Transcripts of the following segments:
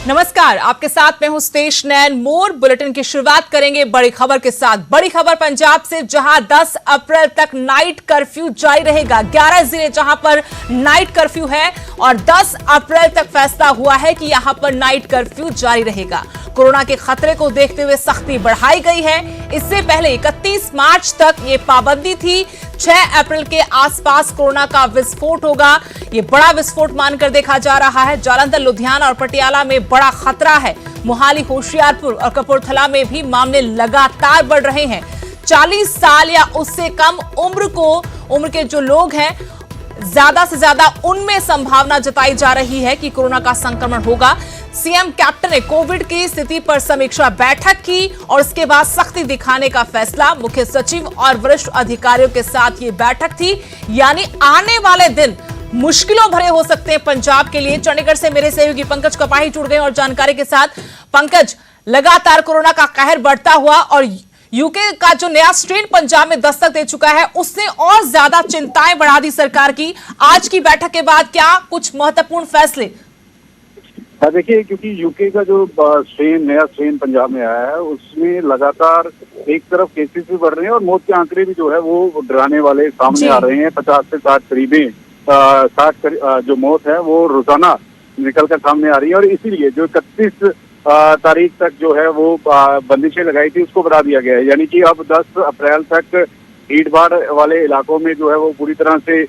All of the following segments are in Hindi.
नमस्कार, आपके साथ मैं हूं स्टेश नैन मोर। बुलेटिन की शुरुआत करेंगे बड़ी खबर के साथ। बड़ी खबर पंजाब से, जहां 10 अप्रैल तक नाइट कर्फ्यू जारी रहेगा। 11 जिले जहां पर नाइट कर्फ्यू है और 10 अप्रैल तक फैसला हुआ है कि यहां पर नाइट कर्फ्यू जारी रहेगा। कोरोना के खतरे को देखते हुए सख्ती बढ़ाई गई है। इससे पहले 31 मार्च तक ये पाबंदी थी। 6 अप्रैल के आसपास कोरोना का विस्फोट होगा। ये बड़ा विस्फोट मानकर देखा जा रहा है। जालंधर, लुधियाना और पटियाला में बड़ा खतरा है। मोहाली, होशियारपुर और कपूरथला में भी मामले लगातार बढ़ रहे हैं। 40 साल या उससे कम उम्र के जो लोग हैं, ज्यादा से ज्यादा उनमें संभावना जताई जा रही है कि कोरोना का संक्रमण होगा। सीएम कैप्टन ने कोविड की स्थिति पर समीक्षा बैठक की और उसके बाद सख्ती दिखाने का फैसला। मुख्य सचिव और वरिष्ठ अधिकारियों के साथ ये बैठक थी। यानी आने वाले दिन मुश्किलों भरे हो सकते हैं पंजाब के लिए। चंडीगढ़ से मेरे सहयोगी पंकज कपाही जुड़ गए और जानकारी के साथ। पंकज, लगातार कोरोना का कहर बढ़ता हुआ और यूके का जो नया स्ट्रेन पंजाब में दस्तक दे चुका है, उसने और ज्यादा चिंताएं बढ़ा दी सरकार की। आज की बैठक के बाद क्या कुछ महत्वपूर्ण फैसले? देखिए, क्योंकि यूके का जो नया स्ट्रेन पंजाब में आया है, उसमें लगातार एक तरफ केसेस भी बढ़ रहे हैं और मौत के आंकड़े भी जो है वो डराने वाले सामने आ रहे हैं। 50 से 60 करीबें 60 जो मौत है वो रोजाना निकलकर सामने आ रही है। और इसीलिए जो 31 तारीख तक जो है वो बंदिशें लगाई थी, उसको बढ़ा दिया गया है। यानी कि अब 10 अप्रैल तक भीड़ भाड़ वाले इलाकों में जो है वो पूरी तरह से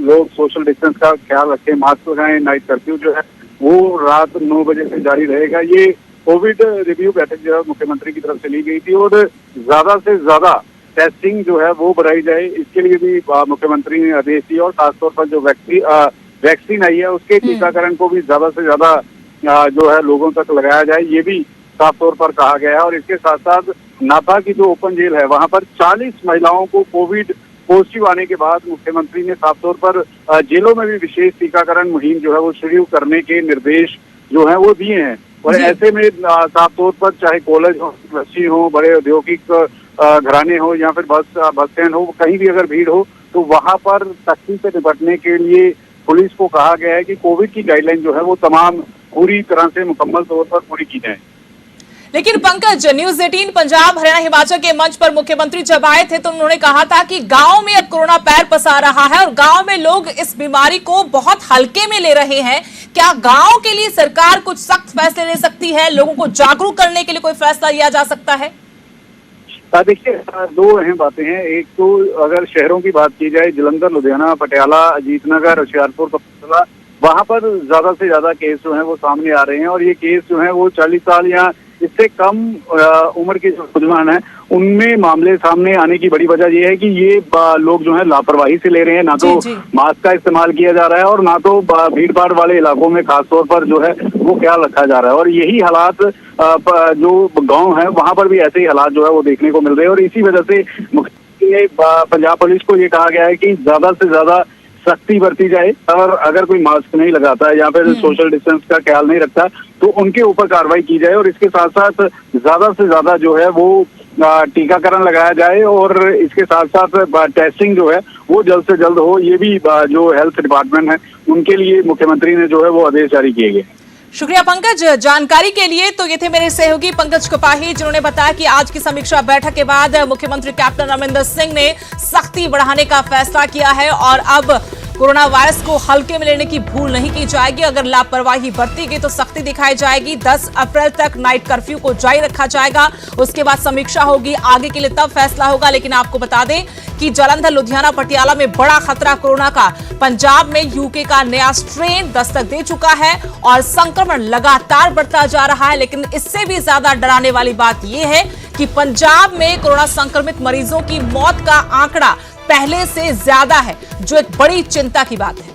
लोग सोशल डिस्टेंस का ख्याल रखें, मास्क लगाएं। नाइट कर्फ्यू जो है वो रात 9 बजे से जारी रहेगा। ये कोविड रिव्यू बैठक जो है मुख्यमंत्री की तरफ से ली गई थी और ज्यादा से ज्यादा टेस्टिंग जो है वो बढ़ाई जाए, इसके लिए भी मुख्यमंत्री ने आदेश दिया। और खासतौर पर जो वैक्सीन आई है, उसके टीकाकरण को भी ज्यादा से ज्यादा जो है लोगों तक लगाया जाए, ये भी साफ तौर पर कहा गया है। और इसके साथ साथ नाथा की जो ओपन जेल है, वहां पर 40 महिलाओं को कोविड पॉजिटिव आने के बाद मुख्यमंत्री ने साफ तौर पर जेलों में भी विशेष टीकाकरण मुहिम जो है वो शुरू करने के निर्देश जो है वो दिए हैं। और ऐसे में साफ तौर पर चाहे कॉलेज हो, यूनिवर्सिटी हो, बड़े औद्योगिक घराने हो या फिर बस स्टैंड हो, कहीं भी अगर भीड़ हो तो वहां पर सख्ती से निपटने के लिए पुलिस को कहा गया है कि कोविड की गाइडलाइन जो है वो तमाम पूरी तरह से मुकम्मल तौर पर पूरी की जाए। लेकिन पंकज, न्यूज़ 18 पंजाब, हरियाणा, हिमाचल के मंच पर मुख्यमंत्री जब आए थे तो उन्होंने कहा था कि गांव में अब कोरोना पैर पसार रहा है और गांव में लोग इस बीमारी को बहुत हल्के में ले रहे हैं। क्या गांव के लिए सरकार कुछ सख्त फैसले ले सकती है? लोगों को जागरूक करने के लिए कोई फैसला लिया जा सकता है? देखिए, 2 अहम बातें हैं। एक तो अगर शहरों की बात की जाए, जालंधर, लुधियाना, पटियाला, अजीतनगर, होशियारपुर, कपूरथला, वहां पर ज्यादा से ज्यादा केस जो है वो सामने आ रहे हैं। और ये केस जो है वो 40 साल या इससे कम उम्र के जो नौजवान है, उनमें मामले सामने आने की बड़ी वजह यह है कि ये लोग जो है लापरवाही से ले रहे हैं। ना तो मास्क का इस्तेमाल किया जा रहा है और ना तो भीड़ भाड़ वाले इलाकों में खासतौर पर जो है वो ख्याल रखा जा रहा है। और यही हालात जो गांव है वहां पर भी ऐसे ही हालात जो है वो देखने को मिल रहे हैं। और इसी वजह से मुख्यमंत्री ने पंजाब पुलिस को ये कहा गया है कि ज्यादा से ज्यादा सख्ती बरती जाए और अगर कोई मास्क नहीं लगाता है या फिर सोशल डिस्टेंस का ख्याल नहीं रखता तो उनके ऊपर कार्रवाई की जाए। और इसके साथ साथ ज्यादा से ज्यादा जो है वो टीकाकरण लगाया जाए और इसके साथ साथ टेस्टिंग जो है वो जल्द से जल्द हो। ये भी जो हेल्थ डिपार्टमेंट है उनके लिए मुख्यमंत्री ने जो है वो आदेश जारी किए गए। शुक्रिया पंकज जानकारी के लिए। तो ये थे मेरे सहयोगी पंकज कपाही, जिन्होंने बताया कि आज की समीक्षा बैठक के बाद मुख्यमंत्री कैप्टन अमरिंदर सिंह ने सख्ती बढ़ाने का फैसला किया है और अब कोरोना वायरस को हल्के में लेने की भूल नहीं की जाएगी। अगर लापरवाही बरती गई तो सख्ती दिखाई जाएगी। 10 अप्रैल तक नाइट कर्फ्यू को जारी रखा जाएगा। उसके बाद समीक्षा होगी, आगे के लिए तब फैसला होगा। लेकिन आपको बता दें कि जालंधर, लुधियाना, पटियाला में बड़ा खतरा कोरोना का। पंजाब में यूके का नया स्ट्रेन दस्तक दे चुका है और संक्रमण लगातार बढ़ता जा रहा है। लेकिन इससे भी ज्यादा डराने वाली बात यह है कि पंजाब में कोरोना संक्रमित मरीजों की मौत का आंकड़ा पहले से ज्यादा है, जो एक बड़ी चिंता की बात है।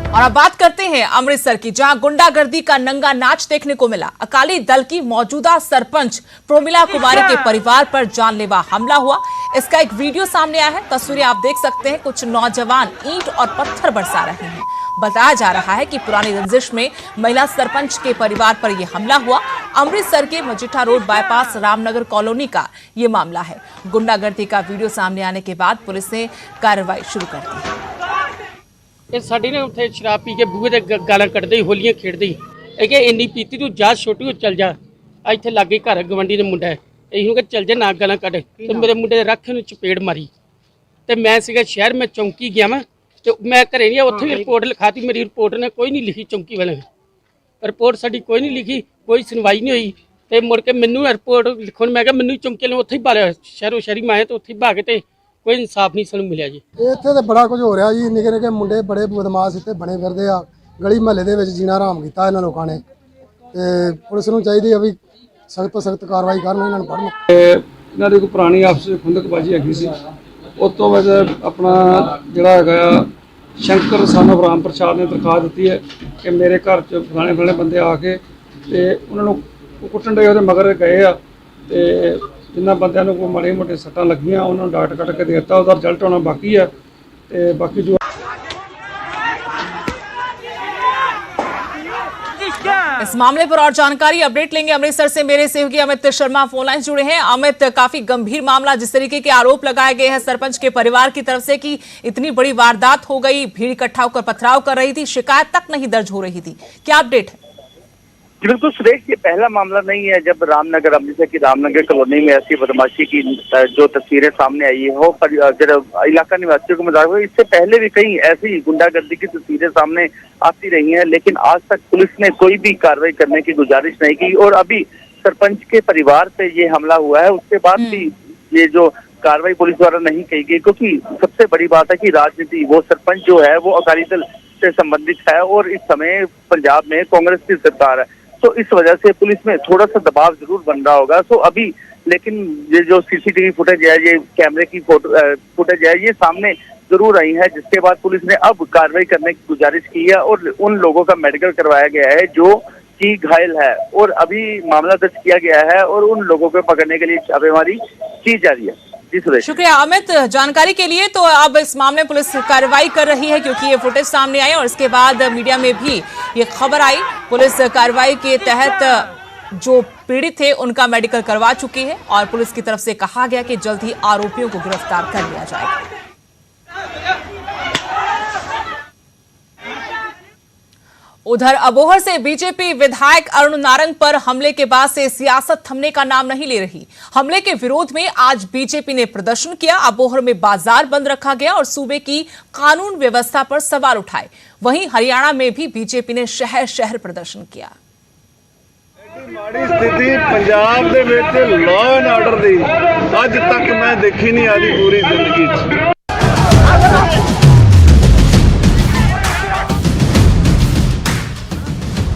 और अब बात करते हैं अमृतसर की, जहां गुंडागर्दी का नंगा नाच देखने को मिला। अकाली दल की मौजूदा सरपंच प्रोमिला कुमारी के परिवार पर जानलेवा हमला हुआ। इसका एक वीडियो सामने आया है, तस्वीरें आप देख सकते हैं। कुछ नौजवान ईंट और पत्थर बरसा रहे हैं। बताया जा रहा है कि पुरानी रंजिश में महिला सरपंच के परिवार पर यह हमला हुआ। अमृतसर के Majitha road bypass Ramnagar colony का यह मामला है। गुंडागर्दी का वीडियो सामने आने के बाद पुलिस ने कार्रवाई शुरू कर दी है। ਇਹ ਸਾਡੀ ਨੇ ਉੱਥੇ ਸ਼ਰਾਬ ਪੀ ਕੇ ਬੂਹੇ ਤੇ ਗਾਲਾਂ ਕੱਢਦੇ ਹੀ ਹੋਲੀਆਂ ਖੇਡਦੇ ਹੀ ਇਹ ਕਿ ਇੰਨੀ ਪੀਤੀ ਤੂੰ ਜਾ ਛੋਟੀ ਹੋ ਚੱਲ ਜਾ ਇੱਥੇ ਲਾਗੇ ਘਰ ਗਵੰਡੀ ਦੇ ਮੁੰਡਾ ਹੈ ਇਹਨੂੰ ਕਿ ਚੱਲ ਜਾ ਨਾ ਗਾਲਾਂ ਕੱਢ ਤੇ ਮੇਰੇ ਮੁੰਡੇ ਦੇ ਰੱਖ ਨੂੰ ਚਪੇੜ ਮਾਰੀ ਤੇ ਮੈਂ ਸੀਗਾ ਸ਼ਹਿਰ ਮੈਂ ਚੌਂਕੀ ਗਿਆ ਮੈਂ ਤੇ ਮੈਂ ਘਰੇ ਨਹੀਂ ਉੱਥੇ ਵੀ ਰਿਪੋਰਟ ਲਿਖਾਤੀ ਮੇਰੀ ਰਿਪੋਰਟ ਨੇ ਕੋਈ ਨਹੀਂ ਲਿਖੀ ਚੌਂਕੀ ਵਾਲੇ ਰਿਪੋਰਟ ਸਾਡੀ ਕੋਈ ਨਹੀਂ ਲਿਖੀ ਕੋਈ ਸੁਣਵਾਈ ਨਹੀਂ ਹੋਈ ਤੇ ਮੁੜ ਕੇ ਮੈਨੂੰ ਰਿਪੋਰਟ ਲਿਖਣ ਮੈਂ ਕਿਹਾ ਮੈਨੂੰ ਚੌਂਕੀ ਵਾਲੇ ਉੱਥੇ ਹੀ ਭਾਲਿਆ ਸ਼ਹਿਰੋ ਸ਼ਹਿਰੀ ਮੈਂ ਤੇ ਉੱਥੇ ਹੀ ਭਾਗ ਤੇ ਕੋਈ ਇਨਸਾਫ ਨਹੀਂ ਸਾਨੂੰ ਮਿਲਿਆ ਜੀ ਇੱਥੇ ਤੇ ਬੜਾ ਕੁਝ ਹੋ ਰਿਹਾ ਜੀ ਨਿੱਕੇ ਨਿੱਕੇ ਮੁੰਡੇ ਬੜੇ ਬਦਮਾਸ਼ ਇੱਥੇ ਬਣੇ ਫਿਰਦੇ ਆ ਗਲੀ ਮਹੱਲੇ ਦੇ ਵਿੱਚ ਜੀਣਾ ਹਰਾਮ ਕੀਤਾ ਇਹਨਾਂ ਲੋਕਾਂ ਨੇ ਤੇ ਪੁਲਿਸ ਨੂੰ ਚਾਹੀਦੀ ਆ ਵੀ ਸਖਤ ਤੋਂ ਸਖਤ ਕਾਰਵਾਈ ਕਰਨ ਇਹਨਾਂ ਨੂੰ ਫੜਨ ਇਹਨਾਂ ਦੀ ਕੋਈ ਪੁਰਾਣੀ ਆਪਸ ਵਿੱਚ ਖੁੰਦਕਬਾਜ਼ੀ ਹੈਗੀ ਸੀ ਉਸ ਤੋਂ ਬਾਅਦ ਆਪਣਾ ਜਿਹੜਾ ਹੈਗਾ ਸ਼ੰਕਰ ਸਾਨੂੰ ਰਾਮ ਪ੍ਰਸਾਦ ਨੇ ਦਰਖਾਸਤ ਦਿੱਤੀ ਹੈ ਕਿ ਮੇਰੇ ਘਰ 'ਚ ਫਲਾਣੇ ਬੰਦੇ ਆ ਕੇ ਤੇ ਉਹਨਾਂ ਨੂੰ ਕੁੱਟਣ ਦੇ ਉਹਦੇ ਮਗਰ ਗਏ ਆ ਤੇ ਜਿਨ੍ਹਾਂ ਬੰਦਿਆਂ ਨੂੰ ਕੋਈ ਮਾੜੇ ਮੋਟੇ ਸੱਟਾਂ ਲੱਗੀਆਂ ਉਹਨਾਂ ਨੂੰ ਡਾਕਟਰ ਕੱਟ ਕੇ ਦੇ ਦਿੱਤਾ ਉਹਦਾ ਰਿਜ਼ਲਟ ਆਉਣਾ ਬਾਕੀ ਹੈ ਤੇ ਬਾਕੀ ਜੋ इस मामले पर और जानकारी अपडेट लेंगे अमृतसर से मेरे सहयोगी अमित शर्मा फोन लाइन जुड़े हैं। अमित, काफी गंभीर मामला, जिस तरीके के आरोप लगाए गए हैं सरपंच के परिवार की तरफ से कि इतनी बड़ी वारदात हो गई, भीड़ इकट्ठा होकर पथराव कर रही थी, शिकायत तक नहीं दर्ज हो रही थी, क्या अपडेट है? बिल्कुल सुरेश, ये पहला मामला नहीं है जब रामनगर अमृतसर की रामनगर कॉलोनी में ऐसी बदमाशी की जो तस्वीरें सामने आई है वो इलाका निवासियों को मजाक हो। इससे पहले भी कई ऐसी गुंडागर्दी की तस्वीरें सामने आती रही हैं, लेकिन आज तक पुलिस ने कोई भी कार्रवाई करने की गुजारिश नहीं की। और अभी सरपंच के परिवार पे ये हमला हुआ है, उसके बाद भी ये जो कार्रवाई पुलिस द्वारा नहीं की गई, क्योंकि सबसे बड़ी बात है कि राजनीति, वो सरपंच जो है वो अकाली दल से संबंधित है और इस समय पंजाब में कांग्रेस की सरकार है, तो इस वजह से पुलिस में थोड़ा सा दबाव जरूर बन रहा होगा। तो अभी लेकिन ये जो सीसीटीवी फुटेज है, ये कैमरे की फुटेज है, ये सामने जरूर आई है, जिसके बाद पुलिस ने अब कार्रवाई करने की गुजारिश की है और उन लोगों का मेडिकल करवाया गया है जो कि घायल है और अभी मामला दर्ज किया गया है और उन लोगों को पकड़ने के लिए छापेमारी की जा रही है। शुक्रिया अमित जानकारी के लिए। तो अब इस मामले में पुलिस कार्रवाई कर रही है क्योंकि ये फुटेज सामने आई और इसके बाद मीडिया में भी ये खबर आई। पुलिस कार्रवाई के तहत जो पीड़ित थे उनका मेडिकल करवा चुकी है और पुलिस की तरफ से कहा गया कि जल्द ही आरोपियों को गिरफ्तार कर लिया जाएगा। उधर अबोहर से बीजेपी विधायक अरुण नारंग पर हमले के बाद से सियासत थमने का नाम नहीं ले रही। हमले के विरोध में आज बीजेपी ने प्रदर्शन किया, अबोहर में बाजार बंद रखा गया और सूबे की कानून व्यवस्था पर सवाल उठाए। वहीं हरियाणा में भी बीजेपी ने शहर शहर प्रदर्शन किया। माड़ी स्थिति पंजाब दे विच लॉ एंड ऑर्डर दी अज तक मैं देखी नहीं आदी पूरी जिंदगी।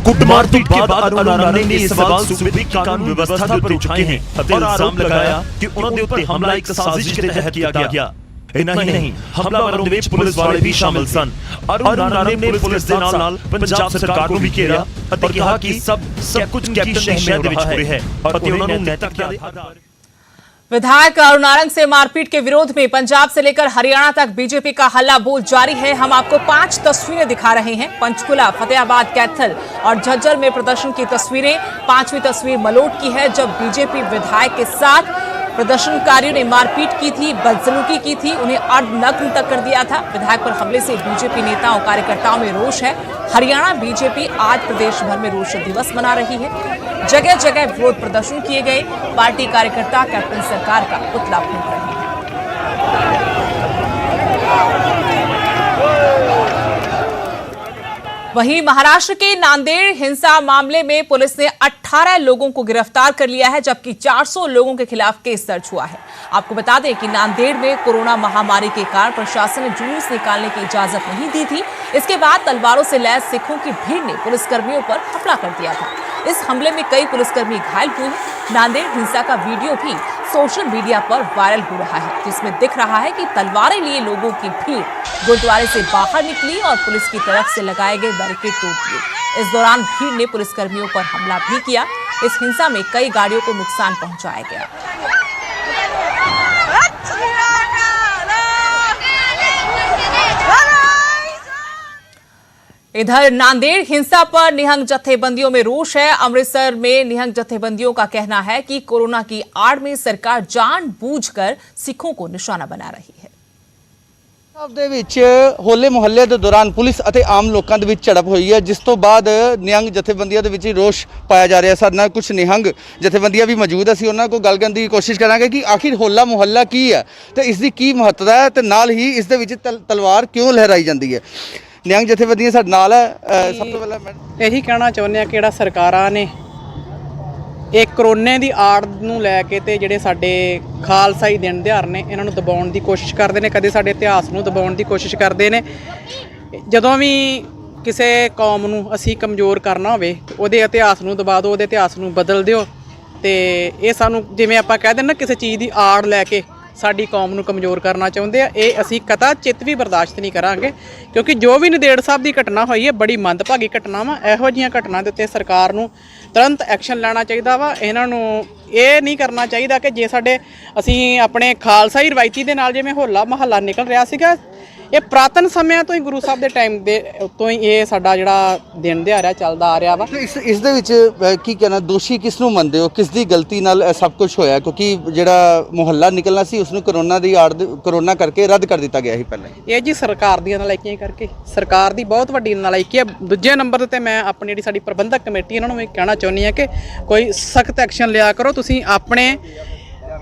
कुटमार के बाद अरुण नारंग ने इस सवाल सूबे की कानून व्यवस्था के ऊपर उठाए हैं ਅਤੇ ਇਲਜ਼ਾਮ लगाया कि ਉਹਨਾਂ ਦੇ ਉੱਤੇ ਹਮਲਾ ਇੱਕ ਸਾਜ਼ਿਸ਼ के तहत किया गया। इतना ही नहीं, हमलावरों ਦੇ ਵਿੱਚ ਪੁਲਿਸ ਵਾਲੇ ਵੀ ਸ਼ਾਮਲ ਸਨ। अरुण नारंग ने पुलिस ਦੇ ਨਾਲ ਪੰਜਾਬ ਸਰਕਾਰ ਨੂੰ ਵੀ ਘੇਰਿਆ ਅਤੇ ਕਿਹਾ ਕਿ ਸਭ ਕੁਝ ਕੈਪਟਨ ਦੀ ਸ਼ਹਿਰ ਦੇ ਵਿੱਚ ਹੋ ਰਿਹਾ ਹੈ ਅਤੇ ਉਹਨਾਂ ਨੂੰ ਨੈਤਿਕਤਾ ਦੇ ਆਧਾਰ। विधायक अरुण नारंग से मारपीट के विरोध में पंजाब से लेकर हरियाणा तक बीजेपी का हल्ला बोल जारी है। हम आपको 5 तस्वीरें दिखा रहे हैं, पंचकुला, फतेहाबाद, कैथल और झज्जर में प्रदर्शन की तस्वीरें। 5वीं तस्वीर मलोट की है जब बीजेपी विधायक के साथ प्रदर्शनकारियों ने मारपीट की थी, बदसलूकी की थी, उन्हें अर्धनग्न तक कर दिया था। विधायक पर हमले से बीजेपी नेताओं कार्यकर्ताओं में रोष है। हरियाणा बीजेपी आज प्रदेश भर में रोष दिवस मना रही है। जगह जगह विरोध प्रदर्शन किए गए। पार्टी कार्यकर्ता कैप्टन सरकार का पुतला फूंक रहे हैं। वहीं महाराष्ट्र के नांदेड़ हिंसा मामले में पुलिस ने 18 लोगों को गिरफ्तार कर लिया है, जबकि 400 लोगों के खिलाफ केस दर्ज हुआ है। आपको बता दें कि नांदेड़ में कोरोना महामारी के कारण प्रशासन ने जुलूस निकालने की इजाजत नहीं दी थी। इसके बाद तलवारों से लैस सिखों की भीड़ ने पुलिसकर्मियों पर हमला कर दिया था। इस हमले में कई पुलिसकर्मी घायल हुए हैं। नांदेड़ हिंसा का वीडियो भी सोशल मीडिया पर वायरल हो रहा है, जिसमें दिख रहा है कि तलवारें लिए लोगों की भीड़ गुरुद्वारे से बाहर निकली और पुलिस की तरफ से लगाए गए बैरिकेड तोड़ दिए। इस दौरान भीड़ ने पुलिसकर्मियों पर हमला भी किया। इस हिंसा में कई गाड़ियों को नुकसान पहुंचाया गया। इधर नांदेड़ हिंसा पर निहंग जत्थेबंदियों में रोष है। अमृतसर में निहंग जत्थेबंदियों का कहना है कि कोरोना की आड़ में सरकार जानबूझकर सिखों को निशाना बना रही है। ਪੰਜਾਬ ਦੇ ਵਿੱਚ ਹੋਲੇ ਮੁਹੱਲੇ ਦੇ ਦੌਰਾਨ ਪੁਲਿਸ ਅਤੇ ਆਮ ਲੋਕਾਂ ਦੇ ਵਿੱਚ ਝੜਪ ਹੋਈ ਹੈ, ਜਿਸ ਤੋਂ ਬਾਅਦ ਨਿਹੰਗ ਜਥੇਬੰਦੀਆਂ ਦੇ ਵਿੱਚ ਰੋਸ਼ ਪਾਇਆ ਜਾ ਰਿਹਾ। ਸਾਡੇ ਨਾਲ ਕੁਝ ਨਿਹੰਗ ਜਥੇਬੰਦੀਆਂ ਵੀ ਮੌਜੂਦ, ਅਸੀਂ ਉਹਨਾਂ ਕੋਲ ਗੱਲ ਕਰਨ ਦੀ ਕੋਸ਼ਿਸ਼ ਕਰਾਂਗੇ ਕਿ ਆਖਿਰ ਹੋਲਾ ਮੁਹੱਲਾ ਕੀ ਹੈ ਤੇ ਇਸ ਦੀ ਕੀ ਮਹੱਤਤਾ ਹੈ ਤੇ ਨਾਲ ਹੀ ਇਸ ਦੇ ਵਿੱਚ ਤਲਵਾਰ ਕਿਉਂ ਲਹਿਰਾਈ ਜਾਂਦੀ ਹੈ। ਨਿਹੰਗ ਜਥੇਬੰਦੀਆਂ ਸਾਡੇ ਨਾਲ ਹੈ। ਸਭ ਤੋਂ ਪਹਿਲਾਂ ਇਹੀ ਕਹਿਣਾ ਚਾਹੁੰਦੇ ਆ ਕਿ ਜਿਹੜਾ ਸਰਕਾਰਾਂ ਨੇ ਇਹ ਕਰੋਨੇ ਦੀ ਆੜ ਨੂੰ ਲੈ ਕੇ ਤੇ ਜਿਹੜੇ ਸਾਡੇ ਖਾਲਸਾਈ ਦਿਨ ਦਿਹਾੜ ਨੇ ਇਹਨਾਂ ਨੂੰ ਦਬਾਉਣ ਦੀ ਕੋਸ਼ਿਸ਼ ਕਰਦੇ ਨੇ, ਕਦੇ ਸਾਡੇ ਇਤਿਹਾਸ ਨੂੰ ਦਬਾਉਣ ਦੀ ਕੋਸ਼ਿਸ਼ ਕਰਦੇ ਨੇ। ਜਦੋਂ ਵੀ ਕਿਸੇ ਕੌਮ ਨੂੰ ਅਸੀਂ ਕਮਜ਼ੋਰ ਕਰਨਾ ਹੋਵੇ ਉਹਦੇ ਇਤਿਹਾਸ ਨੂੰ ਦਬਾ ਦਿਓ, ਉਹਦੇ ਇਤਿਹਾਸ ਨੂੰ ਬਦਲ ਦਿਓ। ਤੇ ਇਹ ਸਾਨੂੰ ਜਿਵੇਂ ਆਪਾਂ ਕਹਿ ਦਿੰਦੇ ਨਾ ਕਿਸੇ ਚੀਜ਼ ਦੀ ਆੜ ਲੈ ਕੇ ਸਾਡੀ ਕੌਮ ਨੂੰ ਕਮਜ਼ੋਰ ਕਰਨਾ ਚਾਹੁੰਦੇ ਆ, ਇਹ ਅਸੀਂ ਕਤਾ ਚਿੱਤ ਵੀ ਬਰਦਾਸ਼ਤ ਨਹੀਂ ਕਰਾਂਗੇ। ਕਿਉਂਕਿ ਜੋ ਵੀ ਨੰਦੇੜ ਸਾਹਿਬ ਦੀ ਘਟਨਾ ਹੋਈ ਹੈ ਬੜੀ ਮੰਦਭਾਗੀ ਘਟਨਾ ਵਾ। ਇਹੋ ਜਿਹੀਆਂ ਘਟਨਾ ਦੇ ਉੱਤੇ ਸਰਕਾਰ ਨੂੰ ਤੁਰੰਤ ਐਕਸ਼ਨ ਲੈਣਾ ਚਾਹੀਦਾ ਵਾ। ਇਹਨਾਂ ਨੂੰ ਇਹ ਨਹੀਂ ਕਰਨਾ ਚਾਹੀਦਾ ਕਿ ਜੇ ਅਸੀਂ ਆਪਣੇ ਖਾਲਸਾਈ ਰਵਾਇਤੀ ਦੇ ਨਾਲ ਜਿਵੇਂ ਹੋਲਾ ਮਹੱਲਾ ਨਿਕਲ ਰਿਹਾ ਸੀਗਾ, ਇਹ ਪ੍ਰਾਤਨ ਸਮਿਆਂ ਤੋਂ ਹੀ ਗੁਰੂ ਸਾਹਿਬ ਦੇ ਟਾਈਮ ਦੇ ਤੋਂ ਹੀ ਇਹ ਸਾਡਾ ਜਿਹੜਾ ਦਿਨ ਦਿਹਾੜਾ ਚੱਲਦਾ ਆ ਰਿਹਾ ਵਾ। ਇਸ ਦੇ ਵਿੱਚ ਕੀ ਕਹਿਣਾ, ਦੋਸ਼ੀ ਕਿਸ ਨੂੰ ਮੰਨਦੇ ਹੋ, ਕਿਸ ਦੀ ਗਲਤੀ ਨਾਲ ਇਹ ਸਭ ਕੁਝ ਹੋਇਆ? ਕਿਉਂਕਿ ਜਿਹੜਾ ਮੁਹੱਲਾ ਨਿਕਲਣਾ ਸੀ ਉਸ ਨੂੰ ਕਰੋਨਾ ਕਰਕੇ ਰੱਦ ਕਰ ਦਿੱਤਾ ਗਿਆ ਸੀ ਪਹਿਲਾਂ। ਇਹ ਜੀ ਸਰਕਾਰ ਦੀਆਂ ਨਾਲਾਇਕੀਆਂ ਕਰਕੇ, ਸਰਕਾਰ ਦੀ ਬਹੁਤ ਵੱਡੀ ਨਾਲਾਇਕੀ ਹੈ। ਦੂਜੇ ਨੰਬਰ ਤੇ ਮੈਂ ਆਪਣੀ ਜਿਹੜੀ ਸਾਡੀ ਪ੍ਰਬੰਧਕ ਕਮੇਟੀ ਇਹਨਾਂ ਨੂੰ ਵੀ ਕਹਿਣਾ ਚਾਹੁੰਦੀ ਹਾਂ ਕਿ ਕੋਈ ਸਖਤ ਐਕਸ਼ਨ ਲਿਆ ਕਰੋ। ਤੁਸੀਂ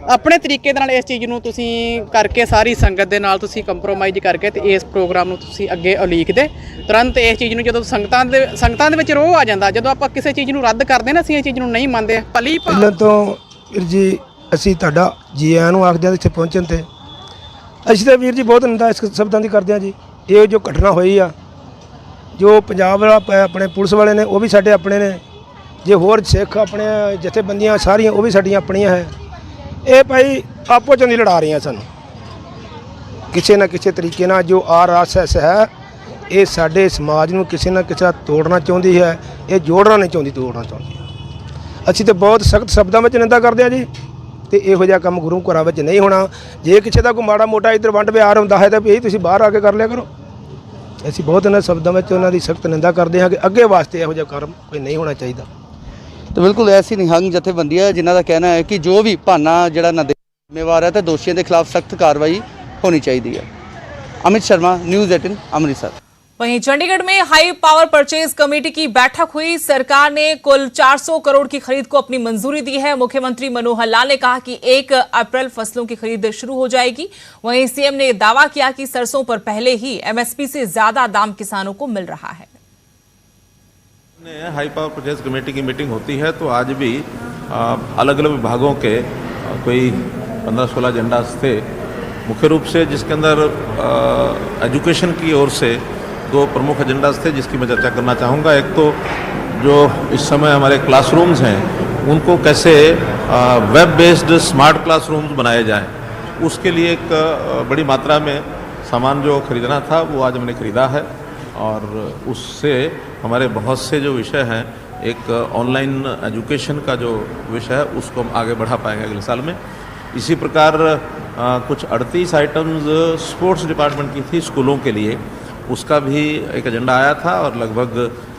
ਆਪਣੇ ਤਰੀਕੇ ਦੇ ਨਾਲ ਇਸ ਚੀਜ਼ ਨੂੰ ਤੁਸੀਂ ਕਰਕੇ ਸਾਰੀ ਸੰਗਤ ਦੇ ਨਾਲ ਤੁਸੀਂ ਕੰਪਰੋਮਾਈਜ਼ ਕਰਕੇ ਤੇ ਇਸ ਪ੍ਰੋਗਰਾਮ ਨੂੰ ਤੁਸੀਂ ਅੱਗੇ ਉਲੀਕ ਦੇ ਤੁਰੰਤ ਇਸ ਚੀਜ਼ ਨੂੰ। ਜਦੋਂ ਸੰਗਤਾਂ ਦੇ ਵਿੱਚ ਰੋਹ ਆ ਜਾਂਦਾ, ਜਦੋਂ ਆਪਾਂ ਕਿਸੇ ਚੀਜ਼ ਨੂੰ ਰੱਦ ਕਰਦੇ ਨਾ, ਅਸੀਂ ਇਹ ਚੀਜ਼ ਨੂੰ ਨਹੀਂ ਮੰਨਦੇ। ਪਹਿਲਾਂ ਤੋਂ ਵੀਰ ਜੀ ਅਸੀਂ ਤੁਹਾਡਾ ਜੀ ਆਇਆਂ ਨੂੰ ਆਖਦੇ ਹਾਂ ਇੱਥੇ ਪਹੁੰਚਣ ਤੇ। ਅਸੀਂ ਤਾਂ ਵੀਰ ਜੀ ਬਹੁਤ ਨਿੰਦਾ ਇਸ ਸ਼ਬਦਾਂ ਦੀ ਕਰਦੇ ਹਾਂ ਜੀ। ਇਹ ਜੋ ਘਟਨਾ ਹੋਈ ਆ, ਜੋ ਪੰਜਾਬ ਵਾਲਾ ਆਪਣੇ ਪੁਲਿਸ ਵਾਲੇ ਨੇ ਉਹ ਵੀ ਸਾਡੇ ਆਪਣੇ ਨੇ, ਜੇ ਹੋਰ ਸਿੱਖ ਆਪਣੇ ਜਥੇਬੰਦੀਆਂ ਸਾਰੀਆਂ ਉਹ ਵੀ ਸਾਡੀਆਂ ਆਪਣੀਆਂ ਹੈ। ਇਹ ਭਾਈ ਆਪੋ 'ਚ ਨਹੀਂ ਲੜਾ ਰਹੀਆਂ ਸਾਨੂੰ ਕਿਸੇ ਨਾ ਕਿਸੇ ਤਰੀਕੇ ਨਾਲ। ਜੋ RSS ਹੈ ਇਹ ਸਾਡੇ ਸਮਾਜ ਨੂੰ ਕਿਸੇ ਨਾ ਕਿਸੇ ਤੋੜਨਾ ਚਾਹੁੰਦੀ ਹੈ, ਇਹ ਜੋੜਨਾ ਨਹੀਂ ਚਾਹੁੰਦੀ, ਤੋੜਨਾ ਚਾਹੁੰਦੀ ਹੈ। ਅਸੀਂ ਤਾਂ ਬਹੁਤ ਸਖਤ ਸ਼ਬਦਾਂ ਵਿੱਚ ਨਿੰਦਾ ਕਰਦੇ ਹਾਂ ਜੀ। ਤੇ ਇਹੋ ਜਿਹਾ ਕੰਮ ਗੁਰੂ ਘਰਾਂ ਵਿੱਚ ਨਹੀਂ ਹੋਣਾ। ਜੇ ਕਿਸੇ ਦਾ ਕੋਈ ਮਾੜਾ ਮੋਟਾ ਇੱਧਰ ਵੰਡ ਵਿਹਾਰ ਹੁੰਦਾ ਹੈ ਤਾਂ ਵੀ ਤੁਸੀਂ ਬਾਹਰ ਆ ਕੇ ਕਰ ਲਿਆ ਕਰੋ। ਅਸੀਂ ਬਹੁਤ ਇਹਨਾਂ ਸ਼ਬਦਾਂ ਵਿੱਚ ਉਹਨਾਂ ਦੀ ਸਖਤ ਨਿੰਦਾ ਕਰਦੇ ਹਾਂ ਕਿ ਅੱਗੇ ਵਾਸਤੇ ਇਹੋ ਜਿਹਾ ਕੰਮ ਕੋਈ ਨਹੀਂ ਹੋਣਾ ਚਾਹੀਦਾ। तो बिल्कुल ऐसी निहंग जथेबंदी है जिन्हों का कहना है कि जो भी भाना जड़ा जिम्मेवार है तो दोषियों के खिलाफ सख्त कार्रवाई होनी चाहिए है। अमित शर्मा, न्यूज़ 18 अमृतसर। वहीं चंडीगढ़ में हाई पावर परचेज कमेटी की बैठक हुई। सरकार ने कुल 400 करोड़ की खरीद को अपनी मंजूरी दी है। मुख्यमंत्री मनोहर लाल ने कहा कि 1 अप्रैल फसलों की खरीद शुरू हो जाएगी। वहीं सीएम ने दावा किया कि सरसों पर पहले ही MSP से ज्यादा दाम किसानों को मिल रहा है। हाई पावर परचेज कमेटी की मीटिंग होती है तो आज भी अलग अलग विभागों के कोई 15-16 एजेंडा थे मुख्य रूप से, जिसके अंदर एजुकेशन की ओर से 2 प्रमुख एजेंडाज थे जिसकी मैं चर्चा करना चाहूँगा। एक तो जो इस समय हमारे क्लासरूम्स हैं उनको कैसे वेब बेस्ड स्मार्ट क्लासरूम्स बनाए जाएं, उसके लिए एक बड़ी मात्रा में सामान जो खरीदना था वो आज हमने खरीदा है और उससे हमारे बहुत से जो विषय हैं, एक ऑनलाइन एजुकेशन का जो विषय है उसको हम आगे बढ़ा पाएंगे अगले साल में। इसी प्रकार कुछ 38 आइटम्स स्पोर्ट्स डिपार्टमेंट की थी स्कूलों के लिए, उसका भी एक एजेंडा आया था और लगभग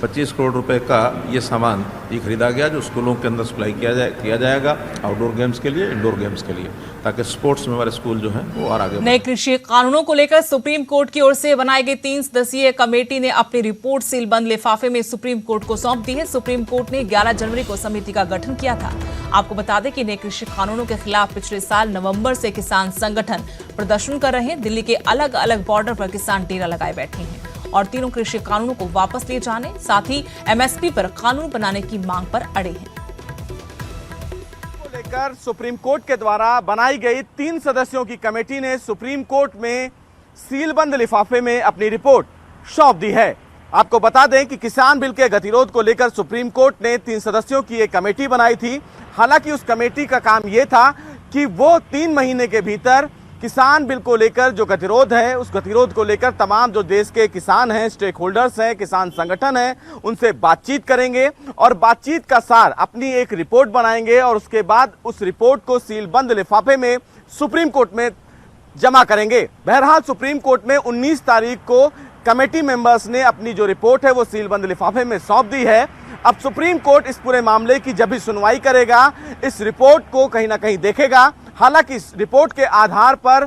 25 करोड़ रुपए का ये सामान ये खरीदा गया जो स्कूलों के अंदर सप्लाई किया जाएगा आउटडोर गेम्स के लिए, इंडोर गेम्स के लिए, ताकि स्पोर्ट्स में हमारे स्कूल जो हैं वो और आगे। नए कृषि कानूनों को लेकर सुप्रीम कोर्ट की ओर से बनाई गई 3 सदस्यीय कमेटी ने अपनी रिपोर्ट सीलबंद लिफाफे में सुप्रीम कोर्ट को सौंप दी है। सुप्रीम कोर्ट ने 11 जनवरी को समिति का गठन किया था। आपको बता दें कि नए कृषि कानूनों के खिलाफ पिछले साल नवंबर से किसान संगठन प्रदर्शन कर रहे हैं। दिल्ली के अलग अलग बॉर्डर पर किसान डेरा लगाए बैठे हैं और तीनों कृषि कानूनों को वापस लिए जाने, साथ ही MSP पर कानून बनाने की मांग पर अड़े हैं। लेकर सुप्रीम कोर्ट के द्वारा बनाई गई 3 सदस्यों की कमेटी ने सुप्रीम कोर्ट में सीलबंद लिफाफे में अपनी रिपोर्ट सौंप दी है। आपको बता दें कि किसान बिल के गतिरोध को लेकर सुप्रीम कोर्ट ने 3 सदस्यों की एक कमेटी बनाई थी। हालांकि उस कमेटी का काम यह था कि वो 3 महीने के भीतर किसान बिल को लेकर जो गतिरोध है उस गतिरोध को लेकर तमाम जो देश के किसान हैं, स्टेक होल्डर्स हैं, किसान संगठन हैं, उनसे बातचीत करेंगे और बातचीत का सार अपनी एक रिपोर्ट बनाएंगे और उसके बाद उस रिपोर्ट को सीलबंद लिफाफे में सुप्रीम कोर्ट में जमा करेंगे। बहरहाल सुप्रीम कोर्ट में 19 तारीख को कमेटी मेंबर्स ने अपनी जो रिपोर्ट है वो सीलबंद लिफाफे में सौंप दी है। अब सुप्रीम कोर्ट इस पूरे मामले की जब भी सुनवाई करेगा इस रिपोर्ट को कहीं ना कहीं देखेगा। हालांकि इस रिपोर्ट के आधार पर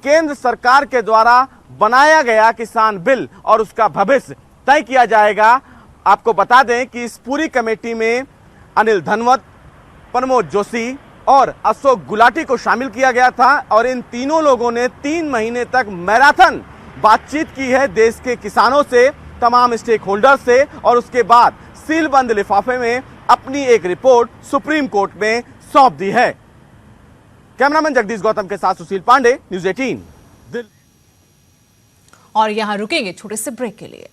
केंद्र सरकार के द्वारा बनाया गया किसान बिल और उसका भविष्य तय किया जाएगा। आपको बता दें कि इस पूरी कमेटी में अनिल धनवत, प्रमोद जोशी और अशोक गुलाटी को शामिल किया गया था और इन तीनों लोगों ने 3 महीने तक मैराथन बातचीत की है देश के किसानों से, तमाम स्टेक होल्डर से, और उसके बाद सीलबंद लिफाफे में अपनी एक रिपोर्ट सुप्रीम कोर्ट में सौंप दी है। कैमरामैन जगदीश गौतम के साथ सुशील पांडे, न्यूज़ 18 दिल्ली। और यहां रुकेंगे छोटे से ब्रेक के लिए।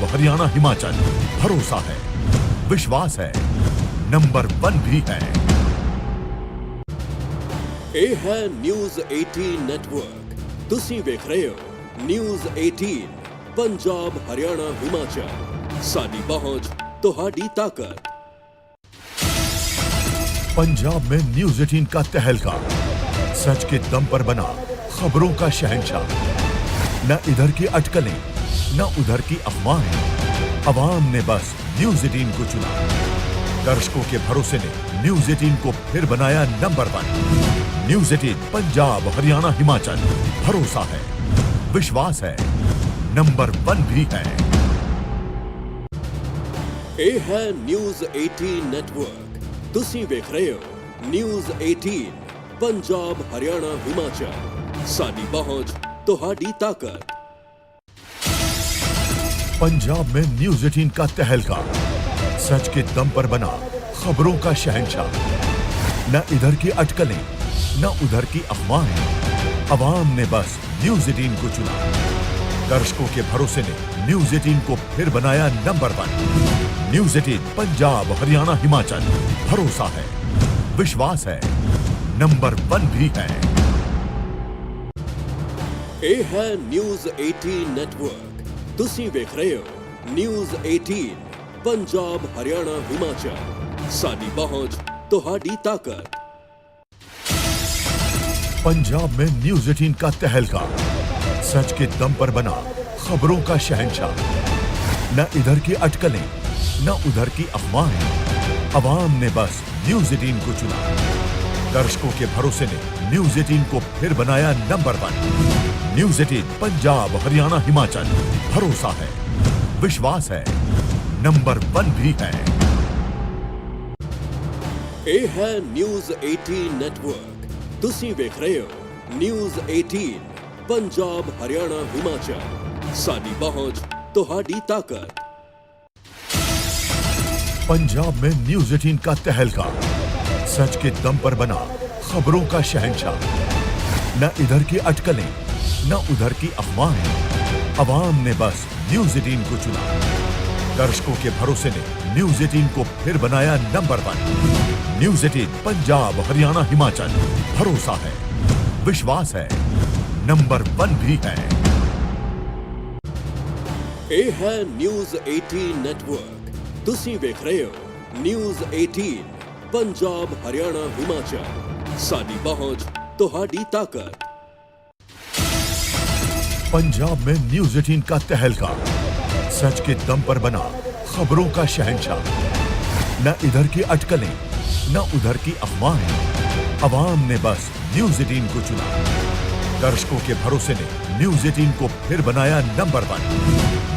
हरियाणा हिमाचल भरोसा है, विश्वास है, नंबर 1 भी है। ਇਹ ਹੈ ਨਿਊਜ਼ 18 ਨੈਟਵਰਕ। ਤੁਸੀਂ ਵੇਖ ਰਹੇ ਹੋ ਨਿਊਜ਼ 18 ਪੰਜਾਬ ਹਰਿयाणा हिमाचल। ਸਾਡੀ ਪਹੁੰਚ ਤੁਹਾਡੀ ਤਾਕਤ। पंजाब में न्यूज 18 का तहलका, सच के दम पर बना खबरों का शहंशाह। न इधर की अटकलें न उधर की अफवाहें, अवाम ने बस न्यूज 18 को चुना। दर्शकों के भरोसे ने न्यूज 18 को फिर बनाया नंबर 1। न्यूज 18 पंजाब हरियाणा हिमाचल भरोसा है, विश्वास है, नंबर 1 भी है। ਇਹ ਹੈ ਨਿਊਜ਼ 18 ਨੈਟਵਰਕ। ਤੁਸੀਂ ਵੇਖ ਰਹੇ ਹੋ ਨਿਊਜ਼ 18 ਪੰਜਾਬ ਹਰਿयाणा हिमाचल। ਸਾਡੀ ਪਹੁੰਚ ਤੁਹਾਡੀ ਤਾਕਤ। पंजाब में न्यूज 18 का तहलका, सच के दम पर बना खबरों का शहंशाह। न इधर की अटकलें न उधर की अफवाहें, अवाम ने बस न्यूज 18 को चुना। दर्शकों के भरोसे ने न्यूज 18 को फिर बनाया नंबर 1। न्यूज 18 पंजाब हरियाणा हिमाचल भरोसा है, विश्वास है, नंबर 1 भी है। ਇਹ ਹੈ ਨਿਊਜ਼ 18 ਨੈਟਵਰਕ। ਤੁਸੀਂ ਵੇਖ ਰਹੇ ਹੋ ਨਿਊਜ਼ 18 ਪੰਜਾਬ ਹਰਿयाणा हिमाचल। ਸਾਡੀ ਪਹੁੰਚ ਤੁਹਾਡੀ ਤਾਕਤ। पंजाब में न्यूज 18 का तहलका, सच के दम पर बना खबरों का शहंशाह। न इधर की अटकलें न उधर की अफवाहें, अवाम ने बस न्यूज 18 को चुना। दर्शकों के भरोसे ने न्यूज 18 को फिर बनाया नंबर 1। न्यूज 18 पंजाब हरियाणा हिमाचल भरोसा है, विश्वास है, नंबर 1 भी है। ਇਹ ਹੈ ਨਿਊਜ਼ 18 ਨੈਟਵਰਕ। ਤੁਸੀਂ ਵੇਖ ਰਹੇ ਹੋ ਨਿਊਜ਼ 18 ਪੰਜਾਬ ਹਰਿयाणा हिमाचल। ਸਾਡੀ ਪਹੁੰਚ ਤੁਹਾਡੀ ਤਾਕਤ। पंजाब में न्यूज 18 का तहलका, सच के दम पर बना खबरों का शहंशाह। न इधर की अटकलें न उधर की अफवाहें, अवाम ने बस न्यूज 18 को चुना। दर्शकों के भरोसे ने न्यूज 18 को फिर बनाया नंबर 1। न्यूज 18 पंजाब हरियाणा हिमाचल भरोसा है, विश्वास है, नंबर 1 भी है। ਇਹ ਹੈ ਨਿਊਜ਼ 18 ਨੈਟਵਰਕ। ਤੁਸੀਂ ਵੇਖ ਰਹੇ ਹੋ ਨਿਊਜ਼ 18 ਪੰਜਾਬ ਹਰਿयाणा हिमाचल। ਸਾਡੀ ਪਹੁੰਚ ਤੁਹਾਡੀ ਤਾਕਤ। पंजाब में न्यूज 18 का तहलका, सच के दम पर बना खबरों का शहंशाह। न इधर की अटकलें न उधर की अफवाहें, अवाम ने बस न्यूज 18 को चुना। दर्शकों के भरोसे ने न्यूज 18 को फिर बनाया नंबर 1।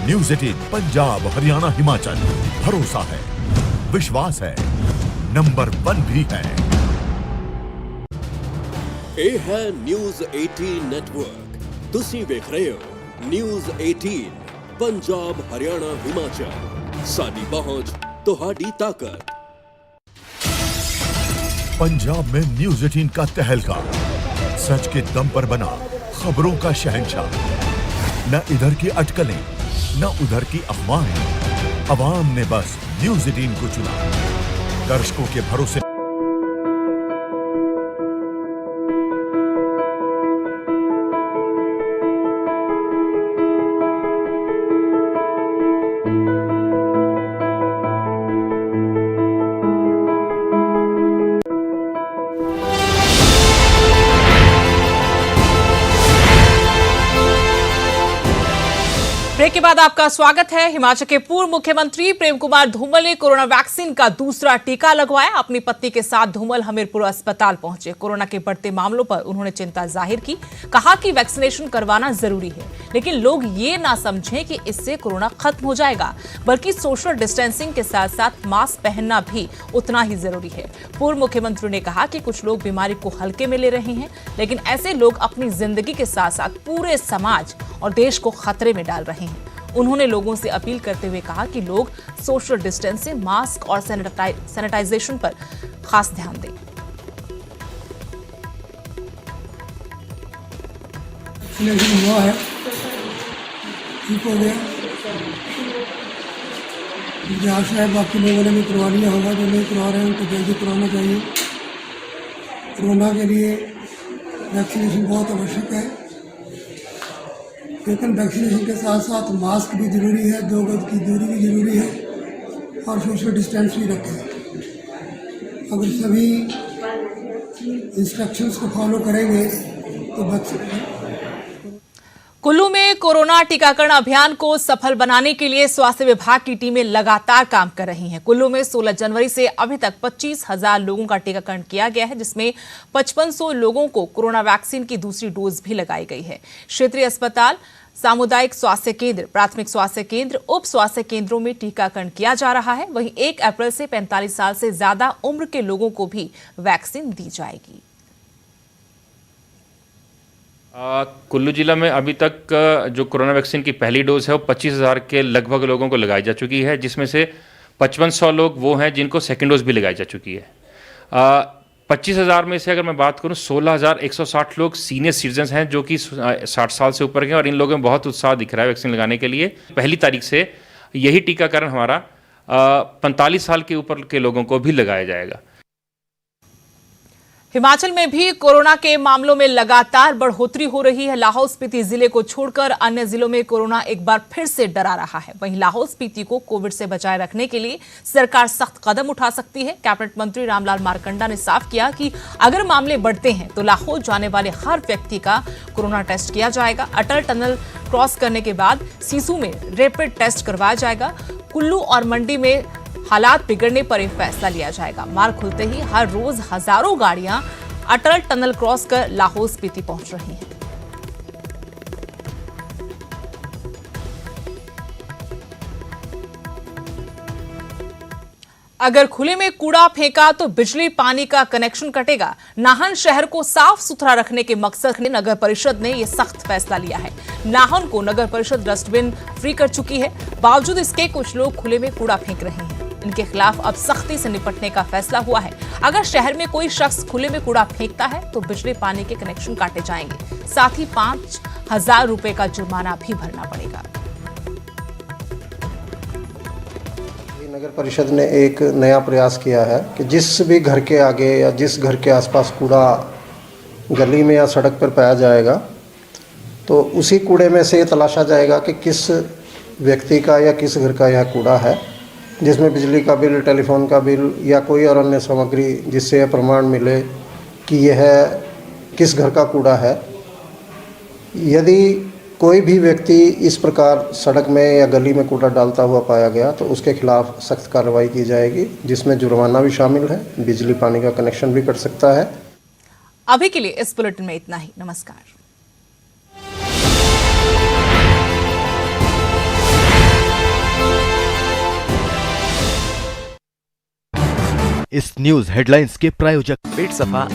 न्यूज 18 पंजाब हरियाणा हिमाचल भरोसा है, विश्वास है, नंबर 1 भी है। ਇਹ ਹੈ ਨਿਊਜ਼ 18 ਨੈਟਵਰਕ। ਤੁਸੀਂ ਵੇਖ ਰਹੇ ਹੋ ਨਿਊਜ਼ 18 ਪੰਜਾਬ ਹਰਿयाणा हिमाचल। ਸਾਡੀ ਪਹੁੰਚ ਤੁਹਾਡੀ ਤਾਕਤ। पंजाब में न्यूज 18 का तहलका, सच के दम पर बना खबरों का शहंशाह। न इधर की अटकलें न उधर की अफवाहें, अवाम ने बस न्यूज 18 को चुना। दर्शकों के भरोसे ब्रेक के बाद आपका स्वागत है। हिमाचल के पूर्व मुख्यमंत्री प्रेम कुमार धूमल ने कोरोना वैक्सीन का दूसरा टीका लगवाया। अपनी पत्नी के साथ धूमल हमीरपुर अस्पताल पहुंचे। कोरोना के बढ़ते मामलों पर उन्होंने चिंता जाहिर की। कहा कि वैक्सीनेशन करवाना जरूरी है, लेकिन लोग ये ना समझें कि इससे कोरोना खत्म हो जाएगा, बल्कि सोशल डिस्टेंसिंग के साथ साथ मास्क पहनना भी उतना ही जरूरी है। पूर्व मुख्यमंत्री ने कहा कि कुछ लोग बीमारी को हल्के में ले रहे हैं, लेकिन ऐसे लोग अपनी जिंदगी के साथ साथ पूरे समाज और देश को खतरे में डाल रहे हैं। उन्होंने लोगों से अपील करते हुए कहा कि लोग सोशल डिस्टेंसिंग, मास्क और सैनिटाइजेशन पर खास ध्यान दें। हुआ है, ठीक हो गया। मुझे आशा है बाकी लोगों ने भी करवा लिया होगा। जो नहीं करवा रहे हैं उनको जल्दी करवाना चाहिए। कोरोना के लिए वैक्सीनेशन बहुत आवश्यक है, लेकिन वैक्सीनेशन के साथ साथ मास्क भी ज़रूरी है, 2 गज की दूरी भी ज़रूरी है और सोशल डिस्टेंस भी रखें। अगर सभी इंस्ट्रक्शंस को फॉलो करेंगे तो वैक्सीन। कुल्लू में कोरोना टीकाकरण अभियान को सफल बनाने के लिए स्वास्थ्य विभाग की टीमें लगातार काम कर रही हैं। कुल्लू में 16 जनवरी से अभी तक 25,000 लोगों का टीकाकरण किया गया है, जिसमें 5500 लोगों को कोरोना वैक्सीन की दूसरी डोज भी लगाई गई है। क्षेत्रीय अस्पताल, सामुदायिक स्वास्थ्य केंद्र, प्राथमिक स्वास्थ्य केंद्र, उप स्वास्थ्य केंद्रों में टीकाकरण किया जा रहा है। वहीं 1 अप्रैल से 45 साल से ज्यादा उम्र के लोगों को भी वैक्सीन दी जाएगी। कुल्लू जिला में अभी तक जो कोरोना वैक्सीन की पहली डोज है वो 25,000 के लगभग लोगों को लगाई जा चुकी है, जिसमें से 5500 लोग वो हैं जिनको सेकेंड डोज भी लगाई जा चुकी है। 25,000 में से अगर मैं बात करूं, 16,160 लोग सीनियर सिटीजन्स हैं जो कि 60 साल से ऊपर के हैं, और इन लोगों में बहुत उत्साह दिख रहा है वैक्सीन लगाने के लिए। पहली तारीख से यही टीकाकरण हमारा 45 साल के ऊपर के लोगों को भी लगाया जाएगा। हिमाचल में भी कोरोना के मामलों में लगातार बढ़ोतरी हो रही है। लाहौल स्पीति जिले को छोड़कर अन्य जिलों में कोरोना एक बार फिर से डरा रहा है। वहीं लाहौल स्पीति को कोविड से बचाए रखने के लिए सरकार सख्त कदम उठा सकती है। कैबिनेट मंत्री रामलाल मारकंडा ने साफ किया कि अगर मामले बढ़ते हैं तो लाहौल जाने वाले हर व्यक्ति का कोरोना टेस्ट किया जाएगा। अटल टनल क्रॉस करने के बाद सीसू में रैपिड टेस्ट करवाया जाएगा। कुल्लू और मंडी में हालात बिगड़ने पर यह फैसला लिया जाएगा। मार्ग खुलते ही हर रोज हजारों गाड़ियां अटल टनल क्रॉस कर लाहौल स्पीति पहुंच रही हैं। अगर खुले में कूड़ा फेंका तो बिजली पानी का कनेक्शन कटेगा। नाहन शहर को साफ सुथरा रखने के मकसद से नगर परिषद ने यह सख्त फैसला लिया है। नाहन को नगर परिषद डस्टबिन फ्री कर चुकी है। बावजूद इसके कुछ लोग खुले में कूड़ा फेंक रहे हैं। इनके खिलाफ अब सख्ती से निपटने का फैसला हुआ है। अगर शहर में कोई शख्स खुले में कूड़ा फेंकता है तो बिजली पानी के कनेक्शन काटे जाएंगे। साथ ही 5,000 रुपए का जुर्माना भी भरना पड़ेगा। नगर परिषद ने एक नया प्रयास किया है कि जिस भी घर के आगे या जिस घर के आसपास कूड़ा गली में या सड़क पर पाया जाएगा तो उसी कूड़े में से तलाशा जाएगा कि किस व्यक्ति का या किस घर का यह कूड़ा है, जिसमें बिजली का बिल, टेलीफोन का बिल या कोई और अन्य सामग्री जिससे यह प्रमाण मिले कि यह किस घर का कूड़ा है। यदि कोई भी व्यक्ति इस प्रकार सड़क में या गली में कूड़ा डालता हुआ पाया गया तो उसके खिलाफ सख्त कार्रवाई की जाएगी, जिसमें जुर्माना भी शामिल है, बिजली पानी का कनेक्शन भी कट सकता है। अभी के लिए इस बुलेटिन में इतना ही। नमस्कार। इस न्यूज हेडलाइंस के प्रायोजक पेट सफा